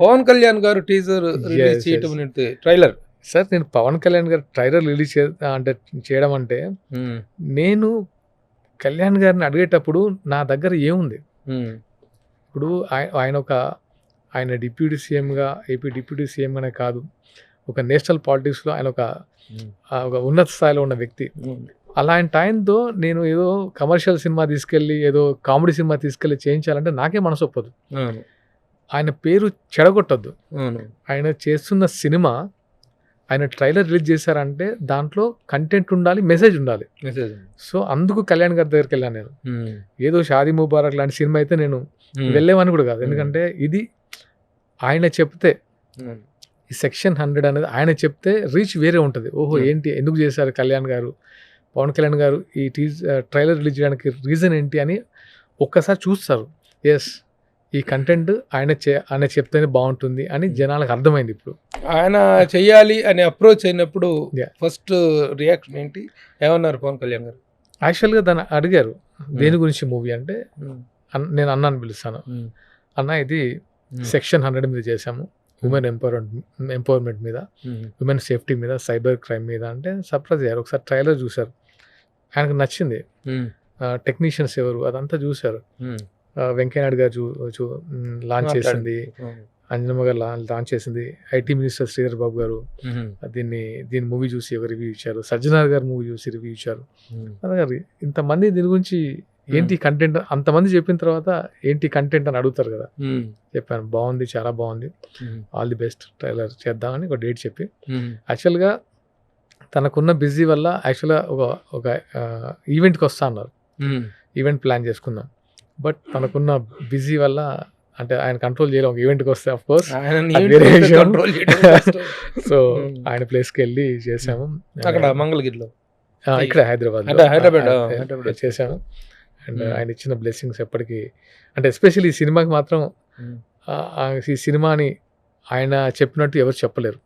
పవన్ కళ్యాణ్ గారు teaser release Yes, చేయటం yes. అనేది ట్రైలర్. సార్ నేను పవన్ కళ్యాణ్ గారు ట్రైలర్ రిలీజ్ అంటే చేయడం అంటే నేను కళ్యాణ్ గారిని అడిగేటప్పుడు నా దగ్గర ఏముంది ఇప్పుడు ఆయన డిప్యూటీ సీఎంగా ఏపీ డిప్యూటీ సీఎంగానే కాదు, ఒక నేషనల్ పాలిటిక్స్లో ఆయన ఒక ఉన్నత స్థాయిలో ఉన్న వ్యక్తి. అలాంటి ఆయనతో నేను ఏదో కమర్షియల్ సినిమా తీసుకెళ్ళి ఏదో కామెడీ సినిమా తీసుకెళ్ళి చేయించాలంటే నాకే మనసు ఒప్పదు. ఆయన పేరు చెడగొట్టద్దు. ఆయన చేస్తున్న సినిమా ఆయన ట్రైలర్ రిలీజ్ చేశారంటే దాంట్లో కంటెంట్ ఉండాలి, మెసేజ్ ఉండాలి. సో అందుకు కళ్యాణ్ గారి దగ్గరికి వెళ్ళాను నేను. ఏదో షాదీ ముబారక్ లాంటి సినిమా అయితే నేను వెళ్ళేవని కూడా కాదు. ఎందుకంటే ఇది ఆయన చెప్తే, ఈ సెక్షన్ 100 అనేది ఆయన చెప్తే రీచ్ వేరే ఉంటుంది. ఓహో ఏంటి, ఎందుకు చేశారు కళ్యాణ్ గారు, పవన్ కళ్యాణ్ గారు ఈ ట్రైలర్ రిలీజ్ చేయడానికి రీజన్ ఏంటి అని ఒక్కసారి చూస్తారు. ఎస్, ఈ కంటెంట్ ఆయన చెప్తేనే బాగుంటుంది అని జనాలకు అర్థమైంది. ఇప్పుడు ఆయన చెయ్యాలి అని అప్రోచ్ అయినప్పుడు Yeah. ఫస్ట్ రియాక్షన్ ఏంటి, ఏమన్నారు పవన్ కళ్యాణ్ గారు? యాక్చువల్గా దాన్ని అడిగారు దేని గురించి మూవీ అంటే, నేను అన్నాను పిలుస్తాను, అన్న ఇది సెక్షన్ 100 మీద చేశాము, ఉమెన్ ఎంపవర్మెంట్ మీద, ఉమెన్ సేఫ్టీ మీద, సైబర్ క్రైమ్ మీద అంటే సర్ప్రైజ్ అయ్యారు. ఒకసారి ట్రైలర్ చూశారు, ఆయనకు నచ్చింది. టెక్నీషియన్స్ ఎవరు అదంతా చూశారు. వెంకయ్యనాయుడు గారు లాంచ్ చేసింది, అంజనమ్మ గారు లాంచ్ చేసింది, ఐటీ మినిస్టర్ శ్రీధర్ బాబు గారు దీని మూవీ చూసి ఒక రివ్యూ ఇచ్చారు, సజ్జనార్ గారు మూవీ చూసి రివ్యూ ఇచ్చారు. అలాగే ఇంతమంది దీని గురించి ఏంటి కంటెంట్, అంతమంది చెప్పిన తర్వాత ఏంటి కంటెంట్ అని అడుగుతారు కదా. చెప్పాను బాగుంది, చాలా బాగుంది, ఆల్ ది బెస్ట్, ట్రైలర్ చేద్దామని ఒక డేట్ చెప్పి, యాక్చువల్గా తనకున్న బిజీ వల్ల యాక్చువల్గా ఒక ఈవెంట్కి వస్తా అన్నారు, ఈవెంట్ ప్లాన్ చేసుకుందాం. బట్ తనకున్న బిజీ వల్ల అంటే ఆయన కంట్రోల్ చేయలేం, ఒక ఈవెంట్కి వస్తే అఫ్ కోర్స్ సో ఆయన ప్లేస్కి వెళ్ళి చేసాము అక్కడ మంగళగిరిలో, ఇక్కడ హైదరాబాద్ చేసాము. అండ్ ఆయన ఇచ్చిన బ్లెస్సింగ్స్ ఎప్పటికీ, అంటే ఎస్పెషల్లీ ఈ సినిమాకి మాత్రం ఈ సినిమాని ఆయన చెప్పినట్టు ఎవరు చెప్పలేరు.